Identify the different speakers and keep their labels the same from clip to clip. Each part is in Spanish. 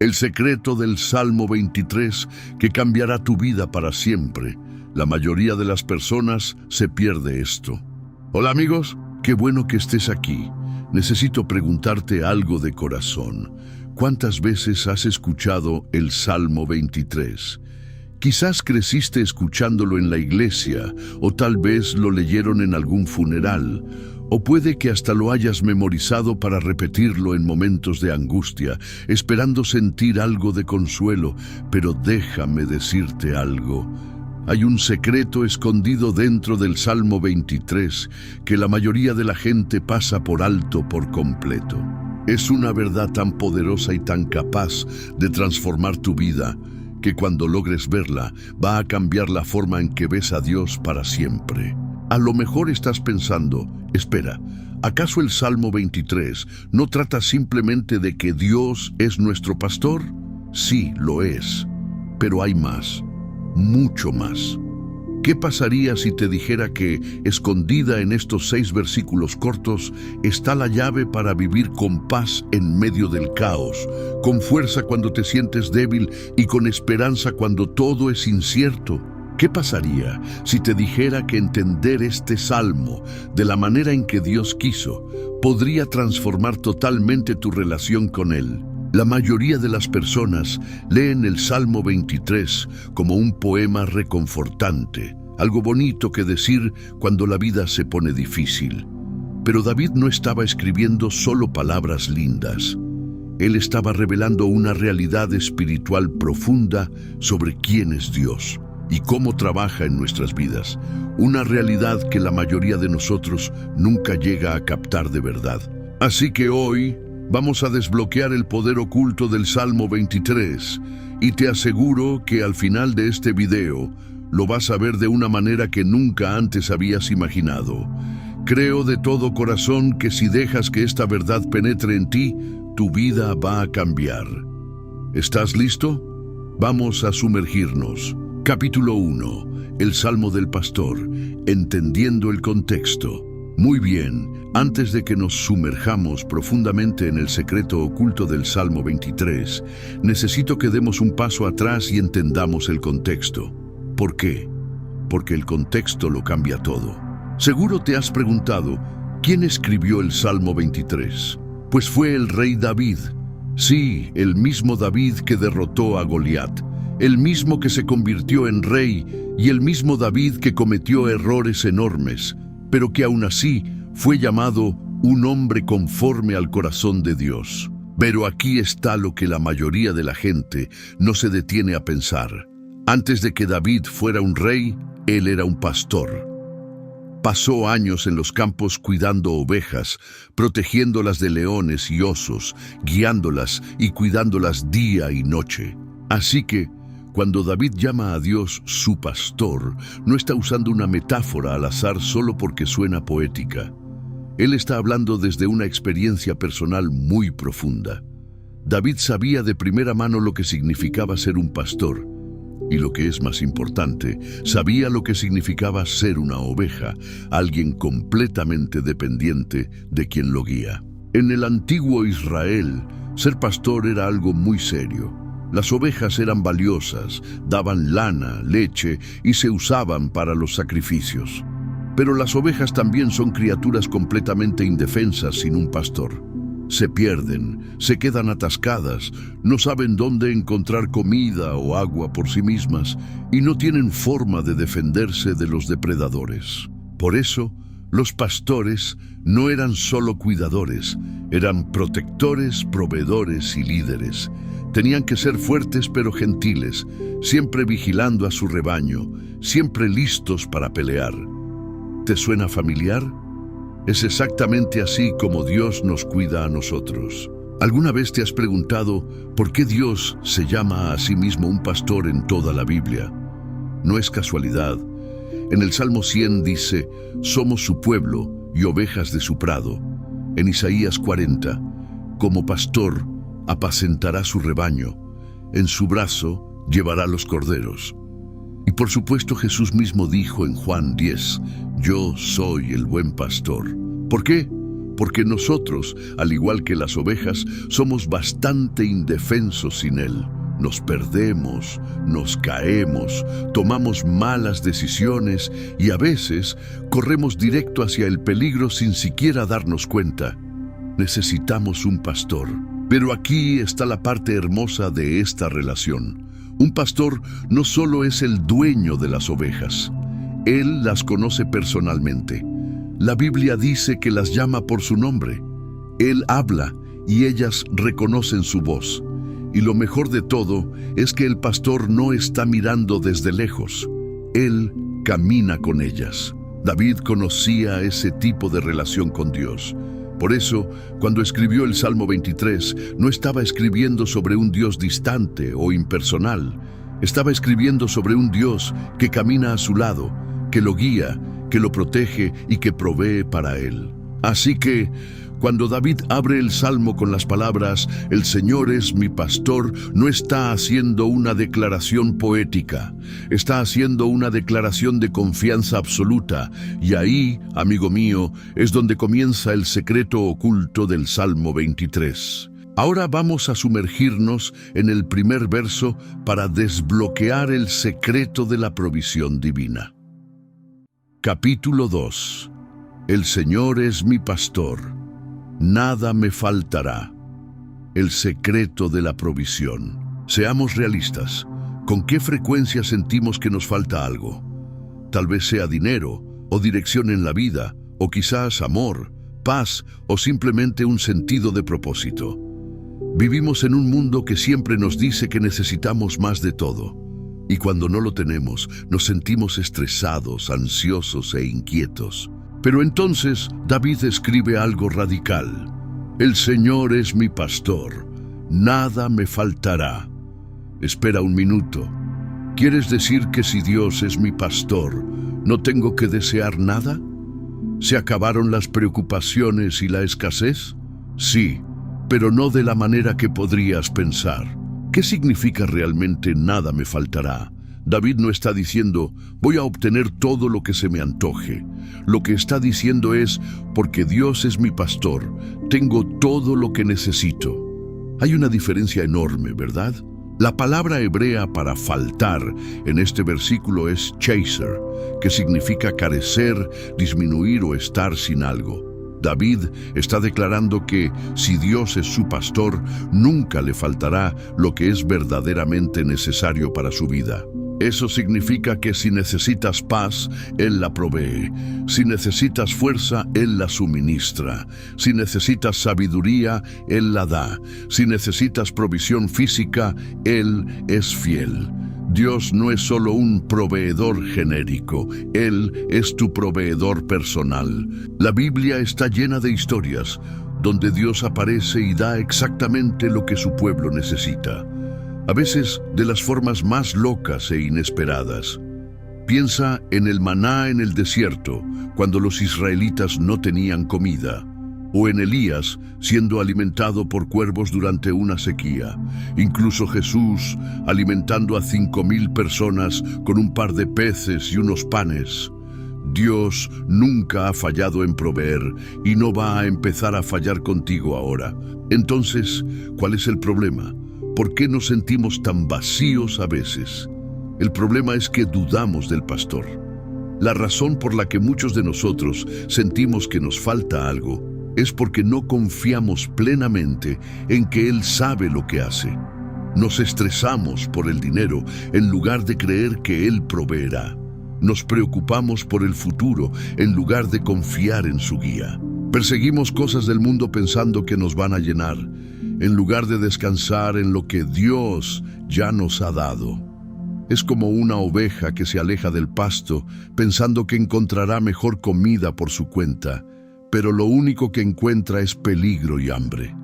Speaker 1: el secreto del Salmo 23 que cambiará tu vida para siempre. La mayoría de las personas se pierde esto. Hola amigos, qué bueno que estés aquí. Necesito preguntarte algo de corazón. ¿Cuántas veces has escuchado el Salmo 23? Quizás creciste escuchándolo en la iglesia, o tal vez lo leyeron en algún funeral, o puede que hasta lo hayas memorizado para repetirlo en momentos de angustia, esperando sentir algo de consuelo. Pero déjame decirte algo. Hay un secreto escondido dentro del Salmo 23 que la mayoría de la gente pasa por alto por completo. Es una verdad tan poderosa y tan capaz de transformar tu vida que cuando logres verla, va a cambiar la forma en que ves a Dios para siempre. A lo mejor estás pensando, espera, ¿acaso el Salmo 23 no trata simplemente de que Dios es nuestro pastor? Sí, lo es, pero hay más, mucho más. ¿Qué pasaría si te dijera que, escondida en estos 6 versículos cortos, está la llave para vivir con paz en medio del caos, con fuerza cuando te sientes débil y con esperanza cuando todo es incierto? ¿Qué pasaría si te dijera que entender este salmo de la manera en que Dios quiso podría transformar totalmente tu relación con Él? La mayoría de las personas leen el Salmo 23 como un poema reconfortante, algo bonito que decir cuando la vida se pone difícil. Pero David no estaba escribiendo solo palabras lindas. Él estaba revelando una realidad espiritual profunda sobre quién es Dios y cómo trabaja en nuestras vidas. Una realidad que la mayoría de nosotros nunca llega a captar de verdad. Así que hoy vamos a desbloquear el poder oculto del Salmo 23 y te aseguro que al final de este video lo vas a ver de una manera que nunca antes habías imaginado. Creo de todo corazón que si dejas que esta verdad penetre en ti, tu vida va a cambiar. ¿Estás listo? Vamos a sumergirnos. Capítulo 1. El Salmo del Pastor. Entendiendo el contexto. Muy bien, antes de que nos sumerjamos profundamente en el secreto oculto del Salmo 23, necesito que demos un paso atrás y entendamos el contexto. ¿Por qué? Porque el contexto lo cambia todo. Seguro te has preguntado, ¿quién escribió el Salmo 23? Pues fue el rey David. Sí, el mismo David que derrotó a Goliat, el mismo que se convirtió en rey y el mismo David que cometió errores enormes, pero que aún así fue llamado un hombre conforme al corazón de Dios. Pero aquí está lo que la mayoría de la gente no se detiene a pensar. Antes de que David fuera un rey, él era un pastor. Pasó años en los campos cuidando ovejas, protegiéndolas de leones y osos, guiándolas y cuidándolas día y noche. Así que, cuando David llama a Dios su pastor, no está usando una metáfora al azar solo porque suena poética. Él está hablando desde una experiencia personal muy profunda. David sabía de primera mano lo que significaba ser un pastor. Y lo que es más importante, sabía lo que significaba ser una oveja, alguien completamente dependiente de quien lo guía. En el antiguo Israel, ser pastor era algo muy serio. Las ovejas eran valiosas, daban lana, leche y se usaban para los sacrificios. Pero las ovejas también son criaturas completamente indefensas sin un pastor. Se pierden, se quedan atascadas, no saben dónde encontrar comida o agua por sí mismas y no tienen forma de defenderse de los depredadores. Por eso, los pastores no eran solo cuidadores, eran protectores, proveedores y líderes. Tenían que ser fuertes pero gentiles, siempre vigilando a su rebaño, siempre listos para pelear. ¿Te suena familiar? Es exactamente así como Dios nos cuida a nosotros. ¿Alguna vez te has preguntado por qué Dios se llama a sí mismo un pastor en toda la Biblia? No es casualidad. En el Salmo 100 dice, somos su pueblo y ovejas de su prado. En Isaías 40, como pastor, apacentará su rebaño, en su brazo llevará los corderos. Y por supuesto Jesús mismo dijo en Juan 10, yo soy el buen pastor. ¿Por qué? porque nosotros, al igual que las ovejas, somos bastante indefensos sin Él. Nos perdemos, nos caemos, tomamos malas decisiones y a veces corremos directo hacia el peligro sin siquiera darnos cuenta. Necesitamos un pastor. Pero aquí está la parte hermosa de esta relación. Un pastor no solo es el dueño de las ovejas, él las conoce personalmente. La Biblia dice que las llama por su nombre. Él habla y ellas reconocen su voz. Y lo mejor de todo es que el pastor no está mirando desde lejos. Él camina con ellas. David conocía ese tipo de relación con Dios. Por eso, cuando escribió el Salmo 23, no estaba escribiendo sobre un Dios distante o impersonal. Estaba escribiendo sobre un Dios que camina a su lado, que lo guía, que lo protege y que provee para él. Así que, cuando David abre el Salmo con las palabras «El Señor es mi pastor», no está haciendo una declaración poética, está haciendo una declaración de confianza absoluta. Y ahí, amigo mío, es donde comienza el secreto oculto del Salmo 23. Ahora vamos a sumergirnos en el primer verso para desbloquear el secreto de la provisión divina. Capítulo 2. El Señor es mi pastor. Nada me faltará. El secreto de la provisión. Seamos realistas. ¿Con qué frecuencia sentimos que nos falta algo? Tal vez sea dinero, o dirección en la vida, o quizás amor, paz, o simplemente un sentido de propósito. Vivimos en un mundo que siempre nos dice que necesitamos más de todo. Y cuando no lo tenemos, nos sentimos estresados, ansiosos e inquietos. Pero entonces David escribe algo radical. El Señor es mi pastor, nada me faltará. Espera un minuto. ¿Quieres decir que si Dios es mi pastor, no tengo que desear nada? ¿Se acabaron las preocupaciones y la escasez? Sí, pero no de la manera que podrías pensar. ¿Qué significa realmente nada me faltará? David no está diciendo, voy a obtener todo lo que se me antoje. Lo que está diciendo es, porque Dios es mi pastor, tengo todo lo que necesito. Hay una diferencia enorme, ¿verdad? La palabra hebrea para faltar en este versículo es chaser, que significa carecer, disminuir o estar sin algo. David está declarando que si Dios es su pastor, nunca le faltará lo que es verdaderamente necesario para su vida. Eso significa que si necesitas paz, Él la provee. Si necesitas fuerza, Él la suministra. Si necesitas sabiduría, Él la da. Si necesitas provisión física, Él es fiel. Dios no es solo un proveedor genérico, Él es tu proveedor personal. La Biblia está llena de historias donde Dios aparece y da exactamente lo que su pueblo necesita. A veces de las formas más locas e inesperadas. Piensa en el maná en el desierto, cuando los israelitas no tenían comida, o en Elías siendo alimentado por cuervos durante una sequía. Incluso Jesús alimentando a 5,000 personas con un par de peces y unos panes. Dios nunca ha fallado en proveer y no va a empezar a fallar contigo ahora. Entonces, ¿cuál es el problema? ¿Por qué nos sentimos tan vacíos a veces? El problema es que dudamos del pastor. La razón por la que muchos de nosotros sentimos que nos falta algo es porque no confiamos plenamente en que Él sabe lo que hace. Nos estresamos por el dinero en lugar de creer que Él proveerá. Nos preocupamos por el futuro en lugar de confiar en su guía. Perseguimos cosas del mundo pensando que nos van a llenar, en lugar de descansar en lo que Dios ya nos ha dado. Es como una oveja que se aleja del pasto pensando que encontrará mejor comida por su cuenta, pero lo único que encuentra es peligro y hambre.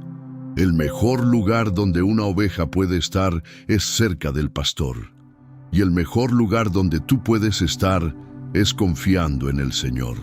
Speaker 1: El mejor lugar donde una oveja puede estar es cerca del pastor. Y el mejor lugar donde tú puedes estar es confiando en el Señor.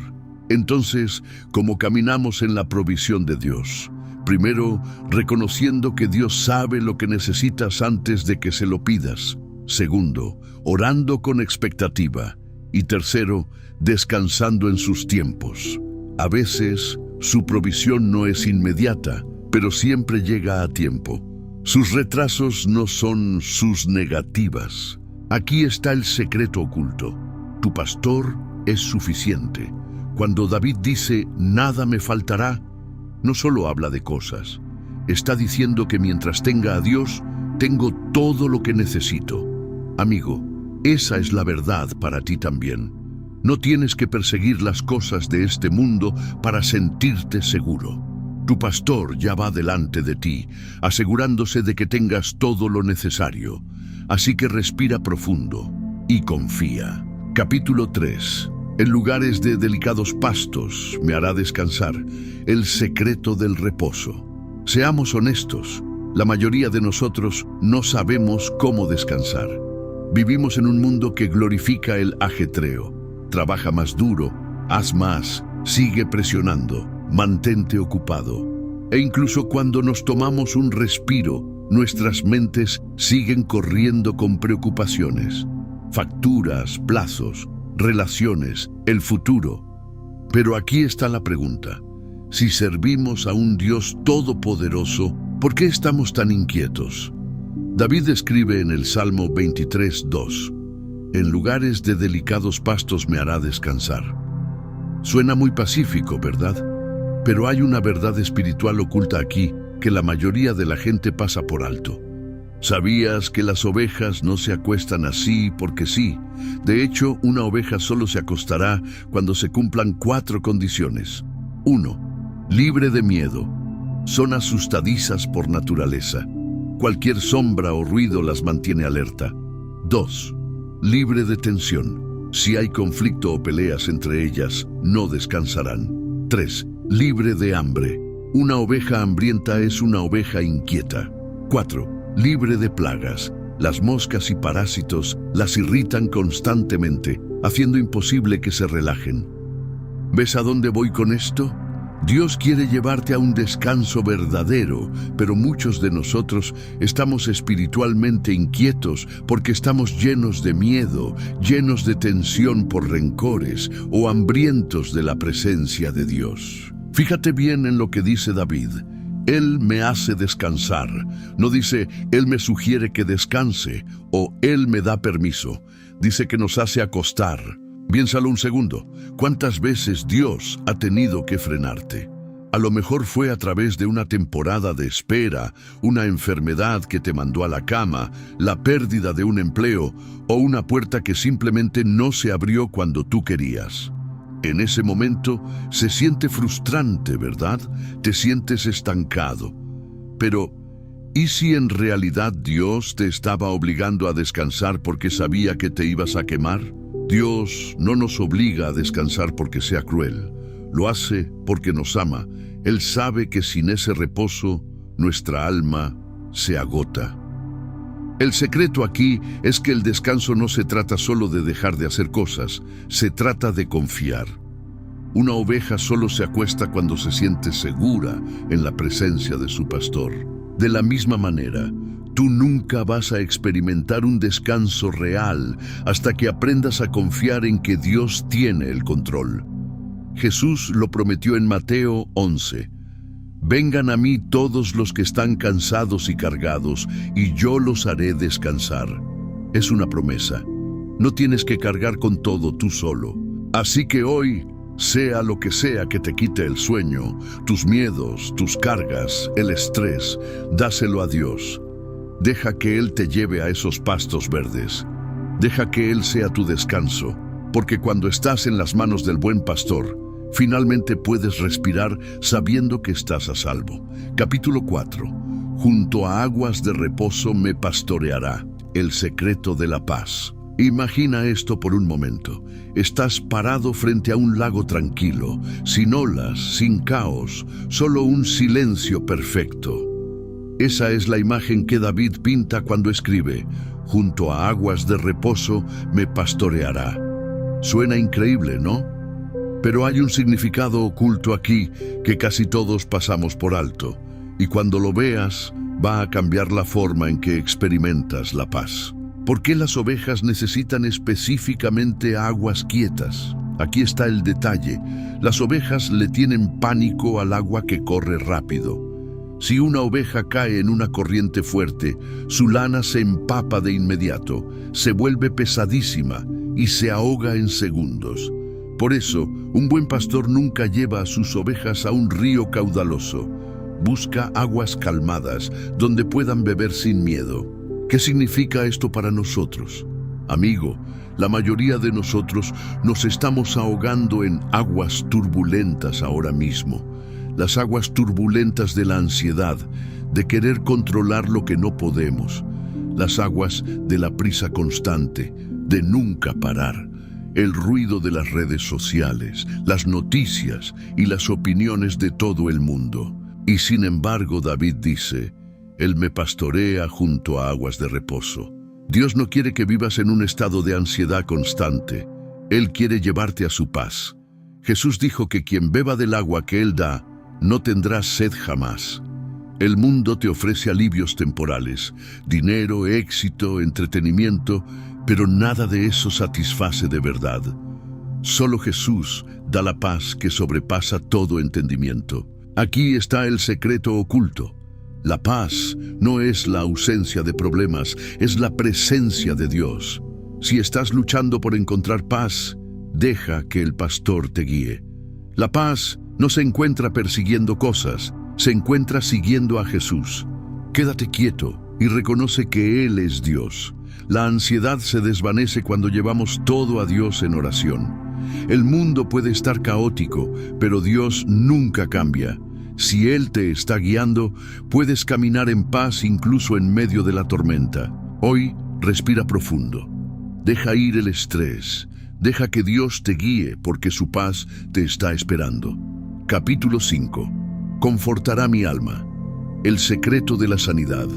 Speaker 1: Entonces, ¿cómo caminamos en la provisión de Dios? Primero, reconociendo que Dios sabe lo que necesitas antes de que se lo pidas. Segundo, orando con expectativa. Y tercero, descansando en sus tiempos. A veces, Su provisión no es inmediata, pero siempre llega a tiempo. Sus retrasos no son sus negativas. Aquí está el secreto oculto. Tu pastor es suficiente. Cuando David dice, nada me faltará, no solo habla de cosas. Está diciendo que mientras tenga a Dios, tengo todo lo que necesito. Amigo, esa es la verdad para ti también. No tienes que perseguir las cosas de este mundo para sentirte seguro. Tu pastor ya va delante de ti, asegurándose de que tengas todo lo necesario. Así que respira profundo y confía. Capítulo 3. En lugares de delicados pastos me hará descansar. El secreto del reposo. Seamos honestos, la mayoría de nosotros no sabemos cómo descansar. Vivimos en un mundo que glorifica el ajetreo. Trabaja más duro, haz más, sigue presionando, mantente ocupado. E incluso cuando nos tomamos un respiro, nuestras mentes siguen corriendo con preocupaciones. Facturas, plazos, relaciones, el futuro. Pero aquí está la pregunta. Si servimos a un Dios todopoderoso, ¿por qué estamos tan inquietos? David escribe en el Salmo 23:2, en lugares de delicados pastos me hará descansar. Suena muy pacífico, ¿verdad? Pero hay una verdad espiritual oculta aquí que la mayoría de la gente pasa por alto. ¿Sabías que las ovejas no se acuestan así porque sí? De hecho, una oveja solo se acostará cuando se cumplan 4 condiciones. 1. Libre de miedo. Son asustadizas por naturaleza. Cualquier sombra o ruido las mantiene alerta. 2. Libre de tensión. Si hay conflicto o peleas entre ellas, no descansarán. 3. Libre de hambre. Una oveja hambrienta es una oveja inquieta. 4. Libre de plagas. Las moscas y parásitos las irritan constantemente, haciendo imposible que se relajen. ¿Ves a dónde voy con esto? Dios quiere llevarte a un descanso verdadero, pero muchos de nosotros estamos espiritualmente inquietos porque estamos llenos de miedo, llenos de tensión por rencores o hambrientos de la presencia de Dios. Fíjate bien en lo que dice David. Él me hace descansar. No dice, Él me sugiere que descanse o Él me da permiso. Dice que nos hace acostar. Piénsalo un segundo. ¿Cuántas veces Dios ha tenido que frenarte? A lo mejor fue a través de una temporada de espera, una enfermedad que te mandó a la cama, la pérdida de un empleo o una puerta que simplemente no se abrió cuando tú querías. En ese momento se siente frustrante, ¿verdad? Te sientes estancado. Pero, ¿y si en realidad Dios te estaba obligando a descansar porque sabía que te ibas a quemar? Dios no nos obliga a descansar porque sea cruel. Lo hace porque nos ama. Él sabe que sin ese reposo, nuestra alma se agota. El secreto aquí es que el descanso no se trata solo de dejar de hacer cosas, se trata de confiar. Una oveja solo se acuesta cuando se siente segura en la presencia de su pastor. De la misma manera, tú nunca vas a experimentar un descanso real hasta que aprendas a confiar en que Dios tiene el control. Jesús lo prometió en Mateo 11. Vengan a mí todos los que están cansados y cargados, y yo los haré descansar. Es una promesa. No tienes que cargar con todo tú solo. Así que hoy, sea lo que sea que te quite el sueño, tus miedos, tus cargas, el estrés, dáselo a Dios. Deja que Él te lleve a esos pastos verdes. Deja que Él sea tu descanso, porque cuando estás en las manos del buen pastor, finalmente puedes respirar sabiendo que estás a salvo. Capítulo 4. Junto a aguas de reposo me pastoreará. El secreto de la paz. Imagina esto por un momento. Estás parado frente a un lago tranquilo, sin olas, sin caos, solo un silencio perfecto. Esa es la imagen que David pinta cuando escribe, junto a aguas de reposo me pastoreará. Suena increíble, ¿no? Pero hay un significado oculto aquí que casi todos pasamos por alto, y cuando lo veas, va a cambiar la forma en que experimentas la paz. ¿Por qué las ovejas necesitan específicamente aguas quietas? Aquí está el detalle. Las ovejas le tienen pánico al agua que corre rápido. Si una oveja cae en una corriente fuerte, su lana se empapa de inmediato, se vuelve pesadísima y se ahoga en segundos. Por eso, un buen pastor nunca lleva a sus ovejas a un río caudaloso. Busca aguas calmadas donde puedan beber sin miedo. ¿Qué significa esto para nosotros? Amigo, la mayoría de nosotros nos estamos ahogando en aguas turbulentas ahora mismo. Las aguas turbulentas de la ansiedad, de querer controlar lo que no podemos. Las aguas de la prisa constante, de nunca parar. El ruido de las redes sociales, las noticias y las opiniones de todo el mundo. Y sin embargo, David dice, Él me pastorea junto a aguas de reposo. Dios no quiere que vivas en un estado de ansiedad constante. Él quiere llevarte a su paz. Jesús dijo que quien beba del agua que Él da, no tendrá sed jamás. El mundo te ofrece alivios temporales, dinero, éxito, entretenimiento, pero nada de eso satisface de verdad. Solo Jesús da la paz que sobrepasa todo entendimiento. Aquí está el secreto oculto. La paz no es la ausencia de problemas, es la presencia de Dios. Si estás luchando por encontrar paz, deja que el pastor te guíe. La paz no se encuentra persiguiendo cosas, se encuentra siguiendo a Jesús. Quédate quieto y reconoce que Él es Dios. La ansiedad se desvanece cuando llevamos todo a Dios en oración. El mundo puede estar caótico, pero Dios nunca cambia. Si Él te está guiando, puedes caminar en paz incluso en medio de la tormenta. Hoy, respira profundo. Deja ir el estrés. Deja que Dios te guíe porque su paz te está esperando. Capítulo 5. Confortará mi alma. El secreto de la sanidad.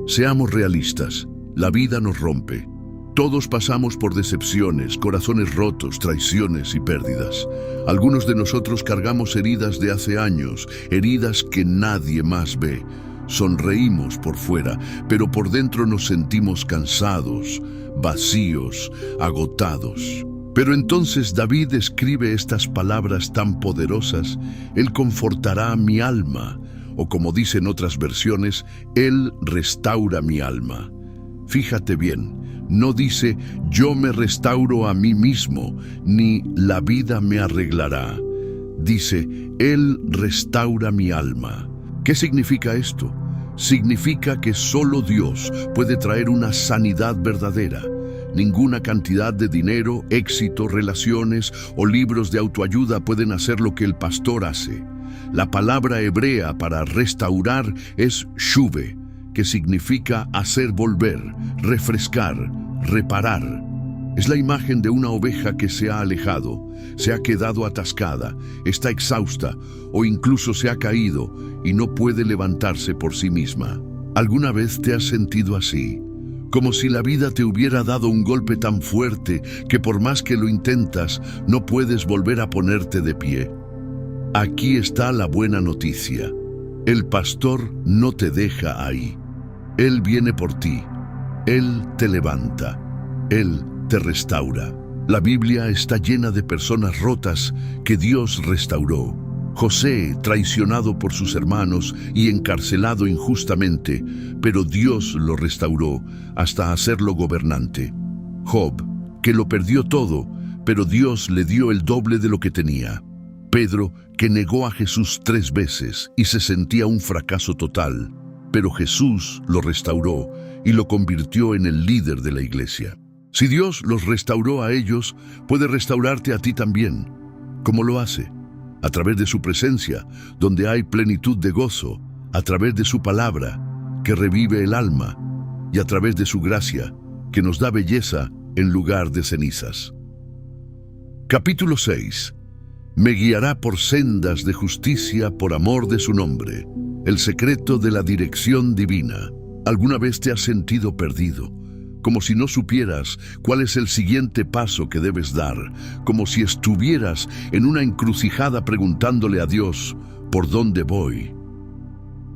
Speaker 1: Seamos realistas. La vida nos rompe. Todos pasamos por decepciones, corazones rotos, traiciones y pérdidas. Algunos de nosotros cargamos heridas de hace años, heridas que nadie más ve. Sonreímos por fuera, pero por dentro nos sentimos cansados, vacíos, agotados. Pero entonces David escribe estas palabras tan poderosas: Él confortará mi alma, o como dicen otras versiones, Él restaura mi alma. Fíjate bien, no dice yo me restauro a mí mismo, ni la vida me arreglará. Dice, Él restaura mi alma. ¿Qué significa esto? Significa que solo Dios puede traer una sanidad verdadera. Ninguna cantidad de dinero, éxito, relaciones o libros de autoayuda pueden hacer lo que el pastor hace. La palabra hebrea para restaurar es shuve, que significa hacer volver, refrescar, reparar. Es la imagen de una oveja que se ha alejado, se ha quedado atascada, está exhausta o incluso se ha caído y no puede levantarse por sí misma. ¿Alguna vez te has sentido así? Como si la vida te hubiera dado un golpe tan fuerte que por más que lo intentas, no puedes volver a ponerte de pie. Aquí está la buena noticia. El pastor no te deja ahí. Él viene por ti. Él te levanta. Él te restaura. La Biblia está llena de personas rotas que Dios restauró. José, traicionado por sus hermanos y encarcelado injustamente, pero Dios lo restauró hasta hacerlo gobernante. Job, que lo perdió todo, pero Dios le dio el doble de lo que tenía. Pedro, que negó a Jesús 3 veces y se sentía un fracaso total, pero Jesús lo restauró y lo convirtió en el líder de la iglesia. Si Dios los restauró a ellos, puede restaurarte a ti también. ¿Cómo lo hace? A través de su presencia, donde hay plenitud de gozo, a través de su palabra, que revive el alma, y a través de su gracia, que nos da belleza en lugar de cenizas. Capítulo 6. Me guiará por sendas de justicia por amor de su nombre. El secreto de la dirección divina. ¿Alguna vez te has sentido perdido? Como si no supieras cuál es el siguiente paso que debes dar, como si estuvieras en una encrucijada preguntándole a Dios, ¿por dónde voy?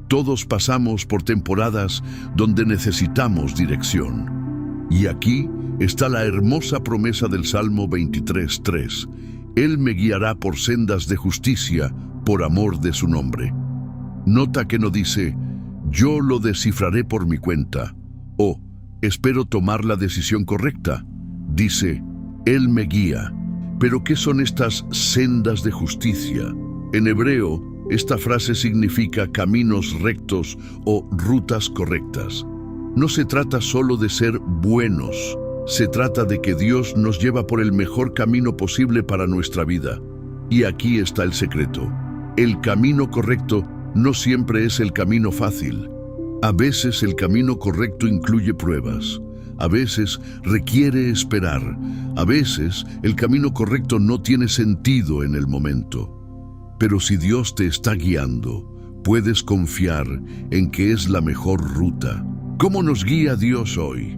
Speaker 1: Todos pasamos por temporadas donde necesitamos dirección. Y aquí está la hermosa promesa del Salmo 23:3. Él me guiará por sendas de justicia, por amor de su nombre. Nota que no dice, yo lo descifraré por mi cuenta, o espero tomar la decisión correcta. Dice, Él me guía. ¿Pero qué son estas sendas de justicia? En hebreo, esta frase significa caminos rectos o rutas correctas. No se trata solo de ser buenos, se trata de que Dios nos lleva por el mejor camino posible para nuestra vida. Y aquí está el secreto. El camino correcto no siempre es el camino fácil. A veces el camino correcto incluye pruebas. A veces requiere esperar. A veces el camino correcto no tiene sentido en el momento. Pero si Dios te está guiando, puedes confiar en que es la mejor ruta. ¿Cómo nos guía Dios hoy?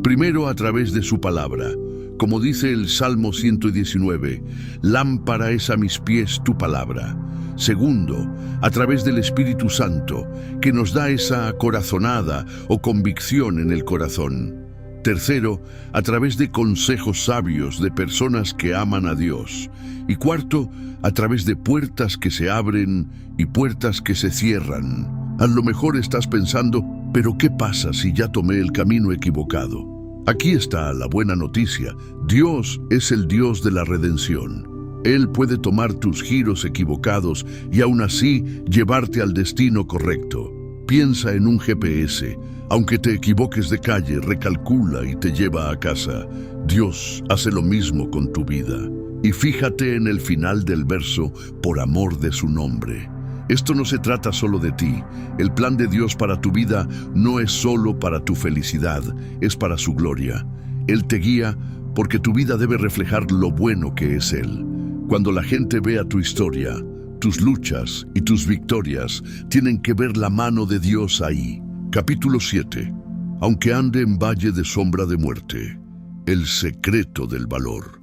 Speaker 1: Primero, a través de su palabra. Como dice el Salmo 119, lámpara es a mis pies tu palabra. Segundo, a través del Espíritu Santo, que nos da esa corazonada o convicción en el corazón. Tercero, a través de consejos sabios de personas que aman a Dios. Y cuarto, a través de puertas que se abren y puertas que se cierran. A lo mejor estás pensando, ¿pero qué pasa si ya tomé el camino equivocado? Aquí está la buena noticia. Dios es el Dios de la redención. Él puede tomar tus giros equivocados y aún así llevarte al destino correcto. Piensa en un GPS. Aunque te equivoques de calle, recalcula y te lleva a casa. Dios hace lo mismo con tu vida. Y fíjate en el final del verso, por amor de su nombre. Esto no se trata solo de ti. El plan de Dios para tu vida no es solo para tu felicidad, es para su gloria. Él te guía porque tu vida debe reflejar lo bueno que es Él. Cuando la gente vea tu historia, tus luchas y tus victorias, tienen que ver la mano de Dios ahí. Capítulo 7. Aunque ande en valle de sombra de muerte, el secreto del valor.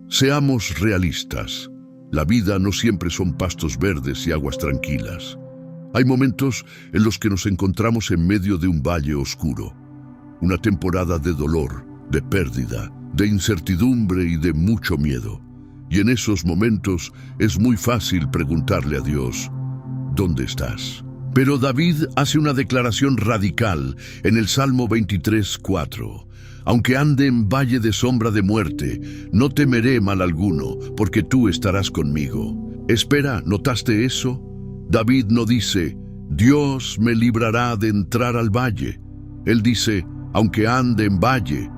Speaker 1: Seamos realistas. La vida no siempre son pastos verdes y aguas tranquilas. Hay momentos en los que nos encontramos en medio de un valle oscuro. Una temporada de dolor, de pérdida, de incertidumbre y de mucho miedo. Y en esos momentos es muy fácil preguntarle a Dios, ¿dónde estás? Pero David hace una declaración radical en el Salmo 23:4. Aunque ande en valle de sombra de muerte, no temeré mal alguno, porque tú estarás conmigo. Espera, ¿notaste eso? David no dice, Dios me librará de entrar al valle. Él dice, aunque ande en valle.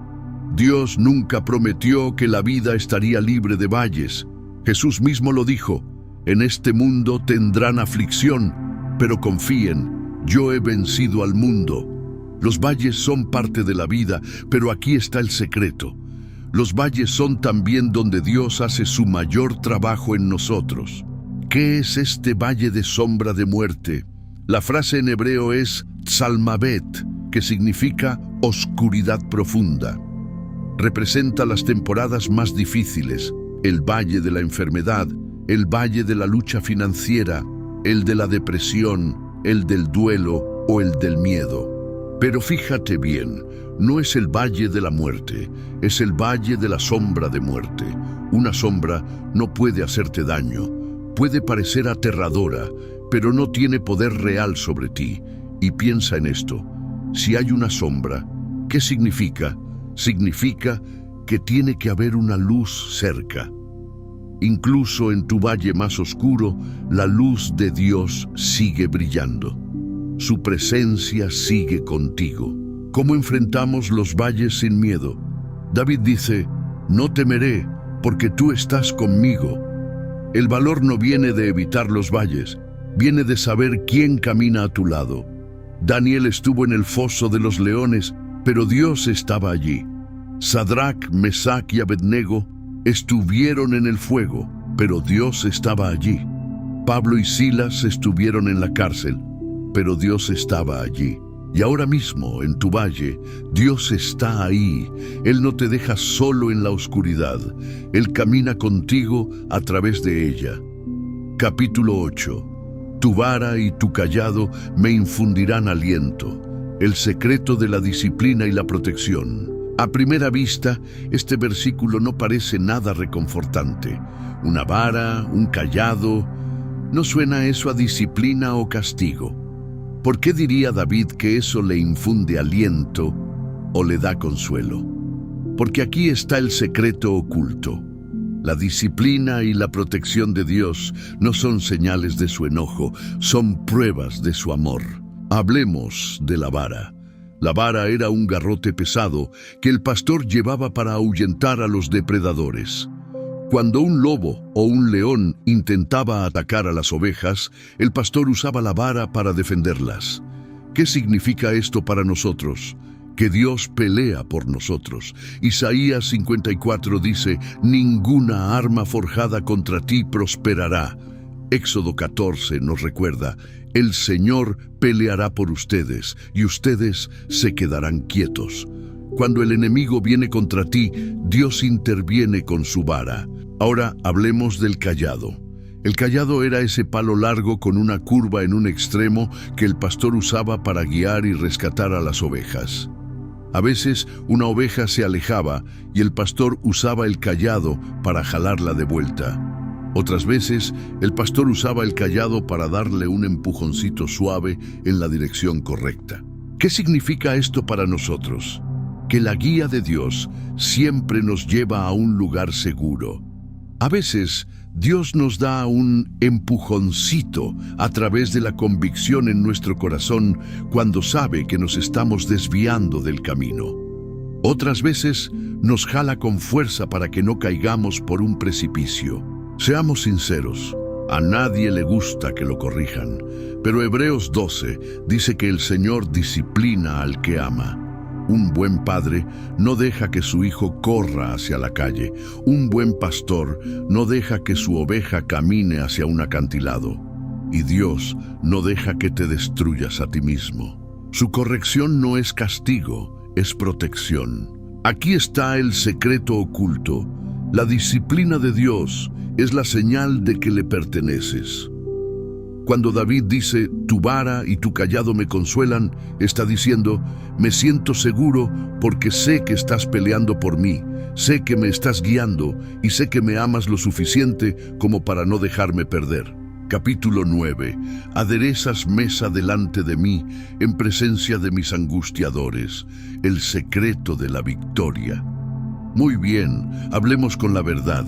Speaker 1: Dios nunca prometió que la vida estaría libre de valles. Jesús mismo lo dijo, en este mundo tendrán aflicción, pero confíen, yo he vencido al mundo. Los valles son parte de la vida, pero aquí está el secreto. Los valles son también donde Dios hace su mayor trabajo en nosotros. ¿Qué es este valle de sombra de muerte? La frase en hebreo es tzalmabet, que significa oscuridad profunda. Representa las temporadas más difíciles, el valle de la enfermedad, el valle de la lucha financiera, el de la depresión, el del duelo o el del miedo. Pero fíjate bien, no es el valle de la muerte, es el valle de la sombra de muerte. Una sombra no puede hacerte daño, puede parecer aterradora, pero no tiene poder real sobre ti. Y piensa en esto, si hay una sombra, ¿qué significa? Significa que tiene que haber una luz cerca. Incluso en tu valle más oscuro, la luz de Dios sigue brillando. Su presencia sigue contigo. ¿Cómo enfrentamos los valles sin miedo? David dice, no temeré, porque tú estás conmigo. El valor no viene de evitar los valles, viene de saber quién camina a tu lado. Daniel estuvo en el foso de los leones, pero Dios estaba allí. Sadrac, Mesac y Abednego estuvieron en el fuego, pero Dios estaba allí. Pablo y Silas estuvieron en la cárcel, pero Dios estaba allí. Y ahora mismo, en tu valle, Dios está ahí. Él no te deja solo en la oscuridad. Él camina contigo a través de ella. Capítulo 8. Tu vara y tu cayado me infundirán aliento. El secreto de la disciplina y la protección. A primera vista, este versículo no parece nada reconfortante. Una vara, un cayado, ¿no suena eso a disciplina o castigo? ¿Por qué diría David que eso le infunde aliento o le da consuelo? Porque aquí está el secreto oculto. La disciplina y la protección de Dios no son señales de su enojo, son pruebas de su amor. Hablemos de la vara. La vara era un garrote pesado que el pastor llevaba para ahuyentar a los depredadores. Cuando un lobo o un león intentaba atacar a las ovejas, el pastor usaba la vara para defenderlas. ¿Qué significa esto para nosotros? Que Dios pelea por nosotros. Isaías 54 dice, ninguna arma forjada contra ti prosperará. Éxodo 14 nos recuerda, el Señor peleará por ustedes y ustedes se quedarán quietos. Cuando el enemigo viene contra ti, Dios interviene con su vara. Ahora hablemos del cayado. El cayado era ese palo largo con una curva en un extremo que el pastor usaba para guiar y rescatar a las ovejas. A veces una oveja se alejaba y el pastor usaba el cayado para jalarla de vuelta. Otras veces, el pastor usaba el cayado para darle un empujoncito suave en la dirección correcta. ¿Qué significa esto para nosotros? Que la guía de Dios siempre nos lleva a un lugar seguro. A veces, Dios nos da un empujoncito a través de la convicción en nuestro corazón cuando sabe que nos estamos desviando del camino. Otras veces, nos jala con fuerza para que no caigamos por un precipicio. Seamos sinceros, a nadie le gusta que lo corrijan, pero Hebreos 12 dice que el Señor disciplina al que ama. Un buen padre no deja que su hijo corra hacia la calle. Un buen pastor no deja que su oveja camine hacia un acantilado. Y Dios no deja que te destruyas a ti mismo. Su corrección no es castigo, es protección. Aquí está el secreto oculto. La disciplina de Dios es la señal de que le perteneces. Cuando David dice, tu vara y tu cayado me consuelan, está diciendo, me siento seguro porque sé que estás peleando por mí, sé que me estás guiando y sé que me amas lo suficiente como para no dejarme perder. Capítulo 9. Aderezas mesa delante de mí en presencia de mis angustiadores, el secreto de la victoria. Muy bien, hablemos con la verdad.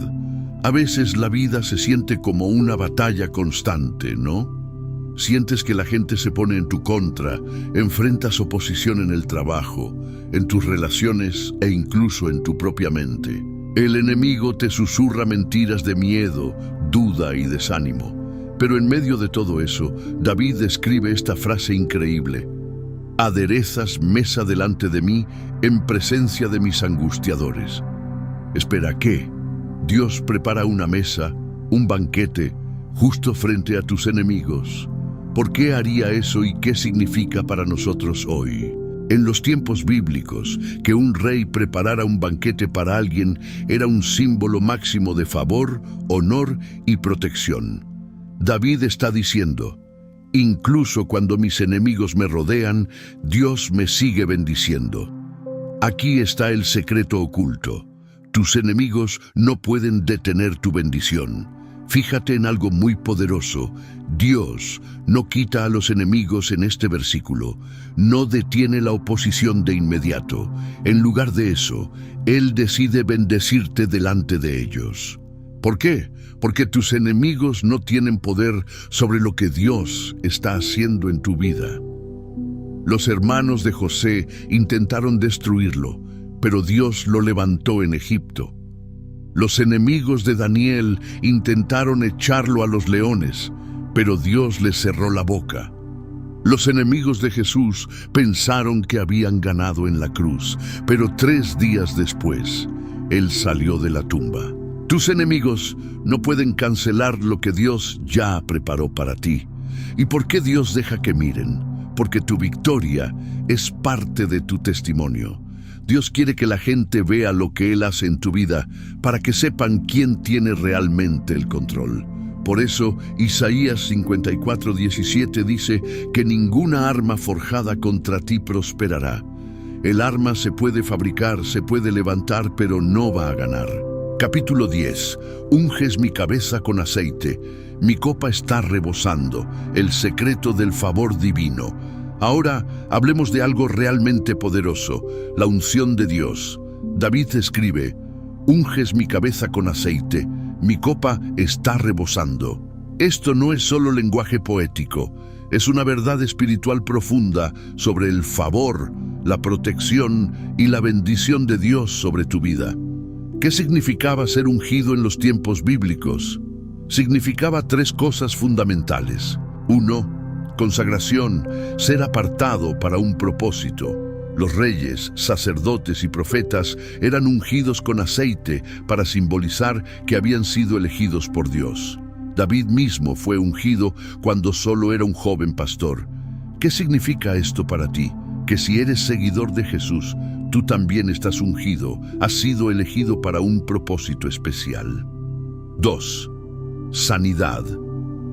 Speaker 1: A veces la vida se siente como una batalla constante, ¿no? Sientes que la gente se pone en tu contra, enfrentas oposición en el trabajo, en tus relaciones e incluso en tu propia mente. El enemigo te susurra mentiras de miedo, duda y desánimo. Pero en medio de todo eso, David escribe esta frase increíble. Aderezas mesa delante de mí en presencia de mis angustiadores. Espera, ¿qué? Dios prepara una mesa, un banquete, justo frente a tus enemigos. ¿Por qué haría eso y qué significa para nosotros hoy? En los tiempos bíblicos, que un rey preparara un banquete para alguien era un símbolo máximo de favor, honor y protección. David está diciendo, incluso cuando mis enemigos me rodean, Dios me sigue bendiciendo. Aquí está el secreto oculto. Tus enemigos no pueden detener tu bendición. Fíjate en algo muy poderoso. Dios no quita a los enemigos en este versículo. No detiene la oposición de inmediato. En lugar de eso, Él decide bendecirte delante de ellos. ¿Por qué? Porque tus enemigos no tienen poder sobre lo que Dios está haciendo en tu vida. Los hermanos de José intentaron destruirlo, pero Dios lo levantó en Egipto. Los enemigos de Daniel intentaron echarlo a los leones, pero Dios les cerró la boca. Los enemigos de Jesús pensaron que habían ganado en la cruz, pero 3 días después, Él salió de la tumba. Tus enemigos no pueden cancelar lo que Dios ya preparó para ti. ¿Y por qué Dios deja que miren? Porque tu victoria es parte de tu testimonio. Dios quiere que la gente vea lo que Él hace en tu vida para que sepan quién tiene realmente el control. Por eso, Isaías 54:17 dice que ninguna arma forjada contra ti prosperará. El arma se puede fabricar, se puede levantar, pero no va a ganar. Capítulo 10. Unges mi cabeza con aceite. Mi copa está rebosando. El secreto del favor divino. Ahora hablemos de algo realmente poderoso, la unción de Dios. David escribe: unges mi cabeza con aceite. Mi copa está rebosando. Esto no es solo lenguaje poético, es una verdad espiritual profunda sobre el favor, la protección y la bendición de Dios sobre tu vida. ¿Qué significaba ser ungido en los tiempos bíblicos? Significaba tres cosas fundamentales. 1. Consagración, ser apartado para un propósito. Los reyes, sacerdotes y profetas eran ungidos con aceite para simbolizar que habían sido elegidos por Dios. David mismo fue ungido cuando solo era un joven pastor. ¿Qué significa esto para ti? Que si eres seguidor de Jesús, tú también estás ungido, has sido elegido para un propósito especial. 2. Sanidad.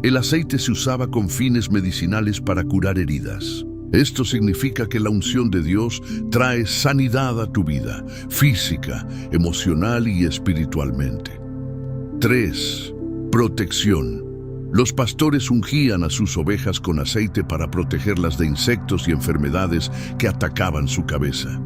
Speaker 1: El aceite se usaba con fines medicinales para curar heridas. Esto significa que la unción de Dios trae sanidad a tu vida, física, emocional y espiritualmente. 3. Protección. Los pastores ungían a sus ovejas con aceite para protegerlas de insectos y enfermedades que atacaban su cabeza.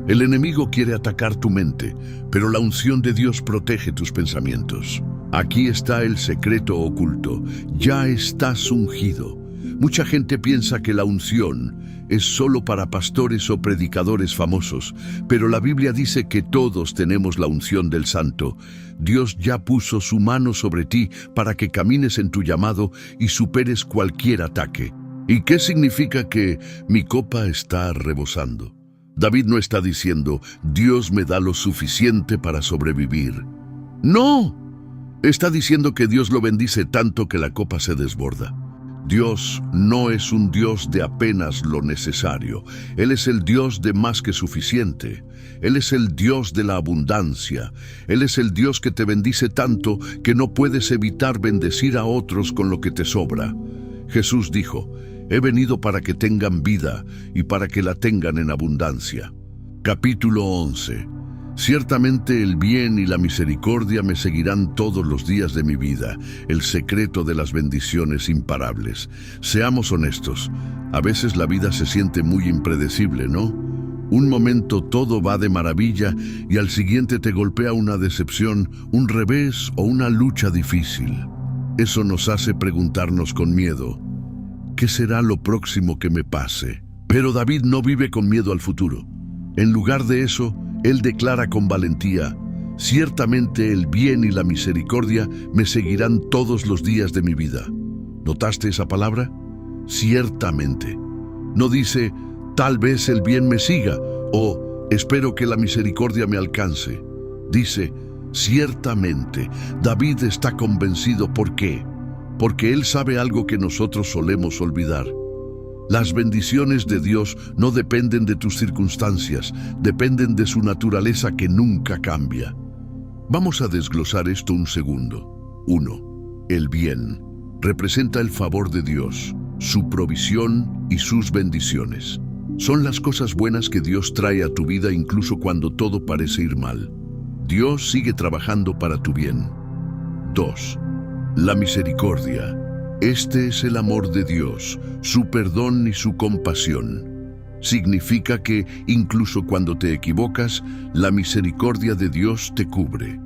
Speaker 1: El enemigo quiere atacar tu mente, pero la unción de Dios protege tus pensamientos. Aquí está el secreto oculto. Ya estás ungido. Mucha gente piensa que la unción es solo para pastores o predicadores famosos, pero la Biblia dice que todos tenemos la unción del Santo. Dios ya puso su mano sobre ti para que camines en tu llamado y superes cualquier ataque. ¿Y qué significa que mi copa está rebosando? David no está diciendo, Dios me da lo suficiente para sobrevivir. ¡No! Está diciendo que Dios lo bendice tanto que la copa se desborda. Dios no es un Dios de apenas lo necesario. Él es el Dios de más que suficiente. Él es el Dios de la abundancia. Él es el Dios que te bendice tanto que no puedes evitar bendecir a otros con lo que te sobra. Jesús dijo, he venido para que tengan vida y para que la tengan en abundancia. Capítulo 11. Ciertamente el bien y la misericordia me seguirán todos los días de mi vida, el secreto de las bendiciones imparables. Seamos honestos, a veces la vida se siente muy impredecible, ¿no? Un momento todo va de maravilla y al siguiente te golpea una decepción, un revés o una lucha difícil. Eso nos hace preguntarnos con miedo, ¿qué será lo próximo que me pase? Pero David no vive con miedo al futuro. En lugar de eso, él declara con valentía, ciertamente el bien y la misericordia me seguirán todos los días de mi vida. ¿Notaste esa palabra? Ciertamente. No dice, tal vez el bien me siga, o espero que la misericordia me alcance. Dice, ciertamente. David está convencido. ¿Por qué? Porque él sabe algo que nosotros solemos olvidar. Las bendiciones de Dios no dependen de tus circunstancias, dependen de su naturaleza que nunca cambia. Vamos a desglosar esto un segundo. 1. El bien representa el favor de Dios, su provisión y sus bendiciones. Son las cosas buenas que Dios trae a tu vida incluso cuando todo parece ir mal. Dios sigue trabajando para tu bien. 2. La misericordia. Este es el amor de Dios, su perdón y su compasión. Significa que, incluso cuando te equivocas, la misericordia de Dios te cubre.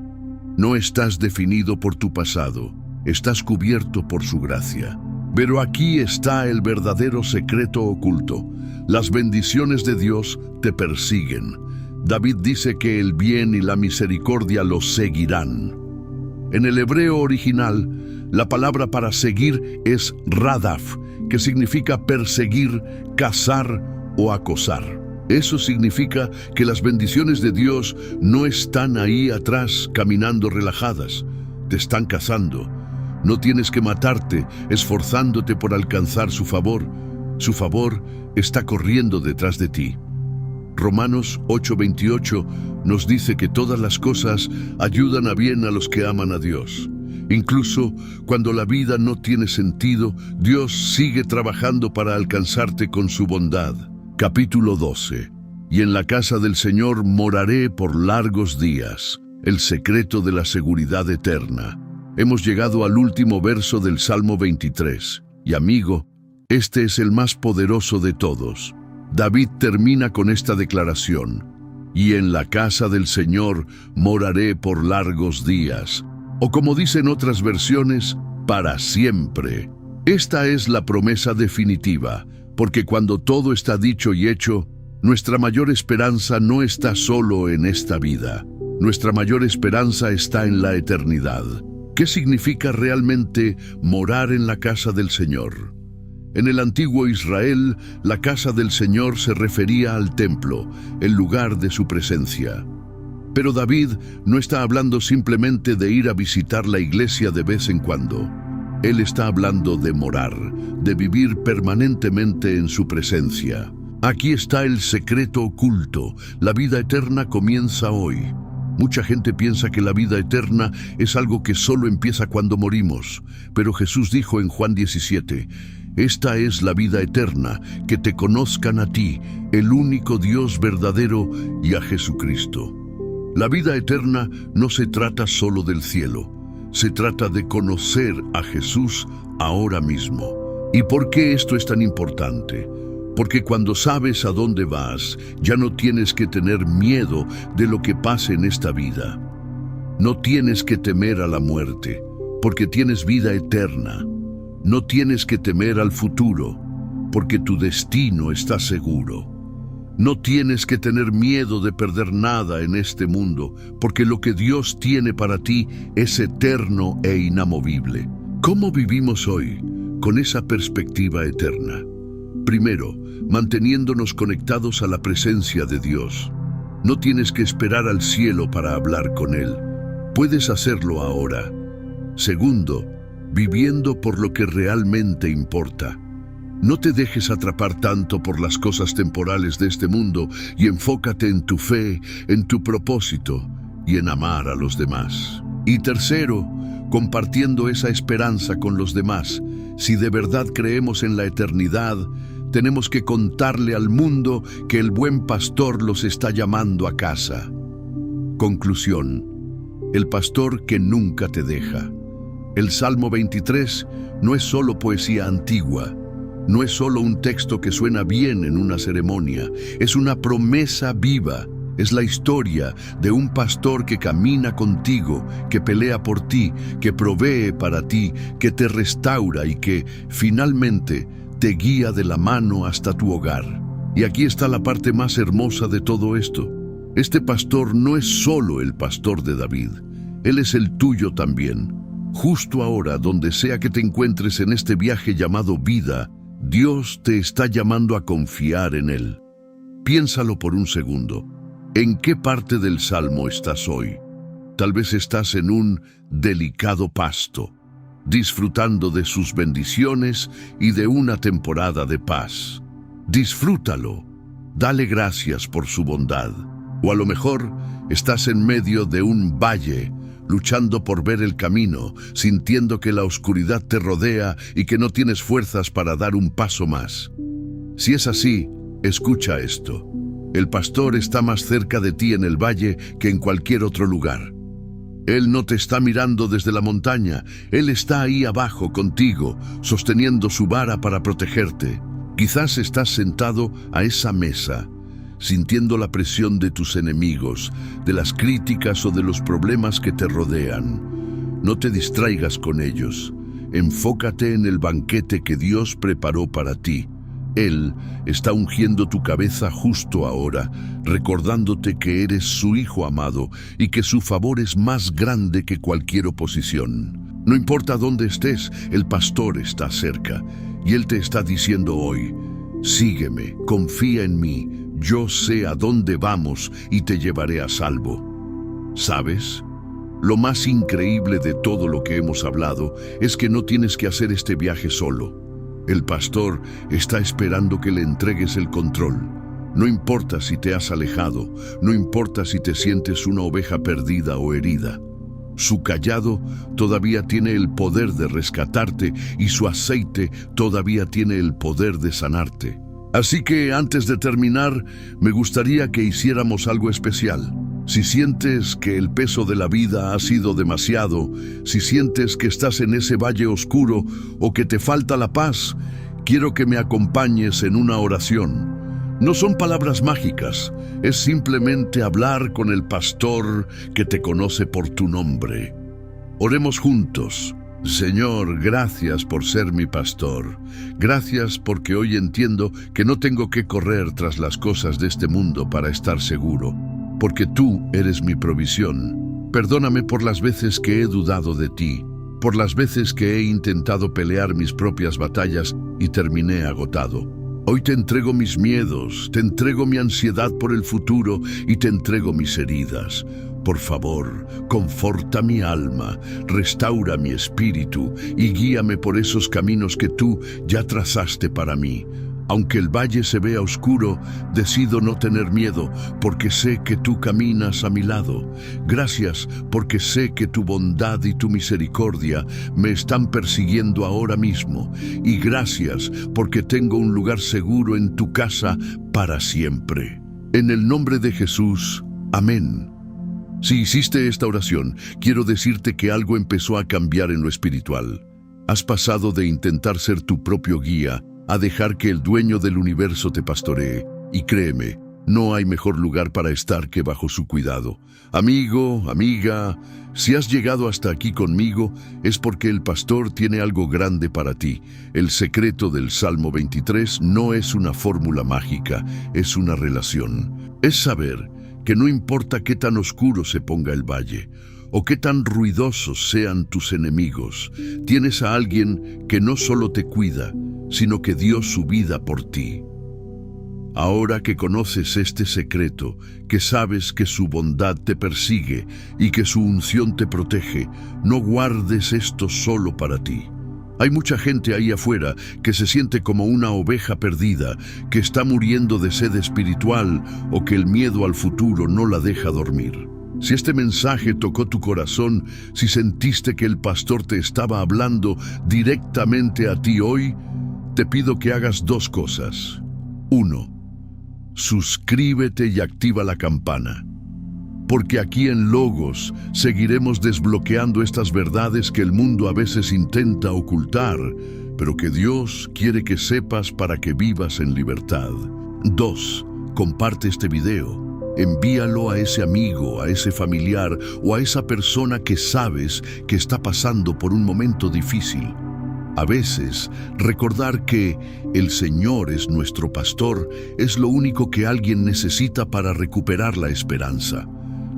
Speaker 1: No estás definido por tu pasado, estás cubierto por su gracia. Pero aquí está el verdadero secreto oculto. Las bendiciones de Dios te persiguen. David dice que el bien y la misericordia los seguirán. En el hebreo original, la palabra para seguir es radaf, que significa perseguir, cazar o acosar. Eso significa que las bendiciones de Dios no están ahí atrás caminando relajadas, te están cazando. No tienes que matarte esforzándote por alcanzar su favor. Su favor está corriendo detrás de ti. Romanos 8:28 nos dice que todas las cosas ayudan a bien a los que aman a Dios. Incluso cuando la vida no tiene sentido, Dios sigue trabajando para alcanzarte con su bondad. Capítulo 12. y en la casa del Señor moraré por largos días. El secreto de la seguridad eterna. Hemos llegado al último verso del Salmo 23. Y amigo, este es el más poderoso de todos. David termina con esta declaración: y en la casa del Señor moraré por largos días. O como dicen otras versiones, para siempre. Esta es la promesa definitiva, porque cuando todo está dicho y hecho, nuestra mayor esperanza no está solo en esta vida. Nuestra mayor esperanza está en la eternidad. ¿Qué significa realmente morar en la casa del Señor? En el antiguo Israel, la casa del Señor se refería al templo, el lugar de su presencia. Pero David no está hablando simplemente de ir a visitar la iglesia de vez en cuando. Él está hablando de morar, de vivir permanentemente en su presencia. Aquí está el secreto oculto. La vida eterna comienza hoy. Mucha gente piensa que la vida eterna es algo que solo empieza cuando morimos. Pero Jesús dijo en Juan 17, esta es la vida eterna, que te conozcan a ti, el único Dios verdadero, y a Jesucristo. La vida eterna no se trata solo del cielo. Se trata de conocer a Jesús ahora mismo. ¿Y por qué esto es tan importante? Porque cuando sabes a dónde vas, ya no tienes que tener miedo de lo que pase en esta vida. No tienes que temer a la muerte, porque tienes vida eterna. No tienes que temer al futuro, porque tu destino está seguro. No tienes que tener miedo de perder nada en este mundo, porque lo que Dios tiene para ti es eterno e inamovible. ¿Cómo vivimos hoy con esa perspectiva eterna? Primero, manteniéndonos conectados a la presencia de Dios. No tienes que esperar al cielo para hablar con Él. Puedes hacerlo ahora. Segundo, viviendo por lo que realmente importa. No te dejes atrapar tanto por las cosas temporales de este mundo y enfócate en tu fe, en tu propósito y en amar a los demás. Y tercero, compartiendo esa esperanza con los demás. Si de verdad creemos en la eternidad, tenemos que contarle al mundo que el buen pastor los está llamando a casa. Conclusión: el pastor que nunca te deja. El Salmo 23 no es solo poesía antigua, no es solo un texto que suena bien en una ceremonia, es una promesa viva. Es la historia de un pastor que camina contigo, que pelea por ti, que provee para ti, que te restaura y que, finalmente, te guía de la mano hasta tu hogar. Y aquí está la parte más hermosa de todo esto. Este pastor no es solo el pastor de David, él es el tuyo también. Justo ahora, donde sea que te encuentres en este viaje llamado vida, Dios te está llamando a confiar en Él. Piénsalo por un segundo. ¿En qué parte del Salmo estás hoy? Tal vez estás en un delicado pasto, disfrutando de sus bendiciones y de una temporada de paz. Disfrútalo. Dale gracias por su bondad. O a lo mejor estás en medio de un valle, luchando por ver el camino, sintiendo que la oscuridad te rodea y que no tienes fuerzas para dar un paso más. Si es así, escucha esto. El pastor está más cerca de ti en el valle que en cualquier otro lugar. Él no te está mirando desde la montaña, Él está ahí abajo contigo, sosteniendo su vara para protegerte. Quizás estás sentado a esa mesa, sintiendo la presión de tus enemigos, de las críticas o de los problemas que te rodean. No te distraigas con ellos. Enfócate en el banquete que Dios preparó para ti. Él está ungiendo tu cabeza justo ahora, recordándote que eres su hijo amado y que su favor es más grande que cualquier oposición. No importa dónde estés, el pastor está cerca y Él te está diciendo hoy: sígueme, confía en mí, yo sé a dónde vamos y te llevaré a salvo. ¿Sabes? Lo más increíble de todo lo que hemos hablado es que no tienes que hacer este viaje solo. El pastor está esperando que le entregues el control. No importa si te has alejado, no importa si te sientes una oveja perdida o herida. Su cayado todavía tiene el poder de rescatarte y su aceite todavía tiene el poder de sanarte. Así que antes de terminar, me gustaría que hiciéramos algo especial. Si sientes que el peso de la vida ha sido demasiado, si sientes que estás en ese valle oscuro o que te falta la paz, quiero que me acompañes en una oración. No son palabras mágicas, es simplemente hablar con el pastor que te conoce por tu nombre. Oremos juntos. Señor, gracias por ser mi pastor. Gracias porque hoy entiendo que no tengo que correr tras las cosas de este mundo para estar seguro, porque tú eres mi provisión. Perdóname por las veces que he dudado de ti, por las veces que he intentado pelear mis propias batallas y terminé agotado. Hoy te entrego mis miedos, te entrego mi ansiedad por el futuro y te entrego mis heridas. Por favor, conforta mi alma, restaura mi espíritu y guíame por esos caminos que tú ya trazaste para mí. Aunque el valle se vea oscuro, decido no tener miedo, porque sé que tú caminas a mi lado. Gracias, porque sé que tu bondad y tu misericordia me están persiguiendo ahora mismo. Y gracias, porque tengo un lugar seguro en tu casa para siempre. En el nombre de Jesús, amén. Si hiciste esta oración, quiero decirte que algo empezó a cambiar en lo espiritual. Has pasado de intentar ser tu propio guía a dejar que el dueño del universo te pastoree. Y créeme, no hay mejor lugar para estar que bajo su cuidado. Amigo, amiga, si has llegado hasta aquí conmigo, es porque el pastor tiene algo grande para ti. El secreto del Salmo 23 no es una fórmula mágica, es una relación. Es saber que no importa qué tan oscuro se ponga el valle, o qué tan ruidosos sean tus enemigos, tienes a alguien que no solo te cuida, sino que dio su vida por ti. Ahora que conoces este secreto, que sabes que su bondad te persigue y que su unción te protege, no guardes esto solo para ti. Hay mucha gente ahí afuera que se siente como una oveja perdida, que está muriendo de sed espiritual o que el miedo al futuro no la deja dormir. Si este mensaje tocó tu corazón, si sentiste que el pastor te estaba hablando directamente a ti hoy, te pido que hagas dos cosas. 1. Suscríbete y activa la campana. Porque aquí en Logos seguiremos desbloqueando estas verdades que el mundo a veces intenta ocultar, pero que Dios quiere que sepas para que vivas en libertad. 2. Comparte este video. Envíalo a ese amigo, a ese familiar o a esa persona que sabes que está pasando por un momento difícil. A veces, recordar que el Señor es nuestro pastor es lo único que alguien necesita para recuperar la esperanza.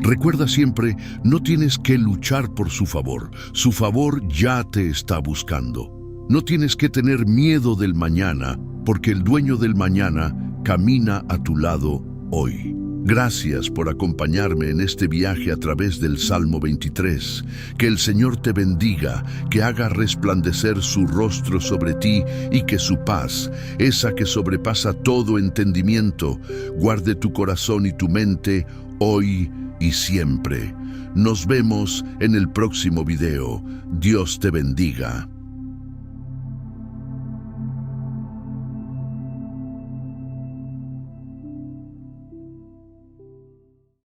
Speaker 1: Recuerda siempre, no tienes que luchar por su favor ya te está buscando. No tienes que tener miedo del mañana, porque el dueño del mañana camina a tu lado hoy. Gracias por acompañarme en este viaje a través del Salmo 23. Que el Señor te bendiga, que haga resplandecer su rostro sobre ti y que su paz, esa que sobrepasa todo entendimiento, guarde tu corazón y tu mente hoy y siempre. Nos vemos en el próximo video. Dios te bendiga.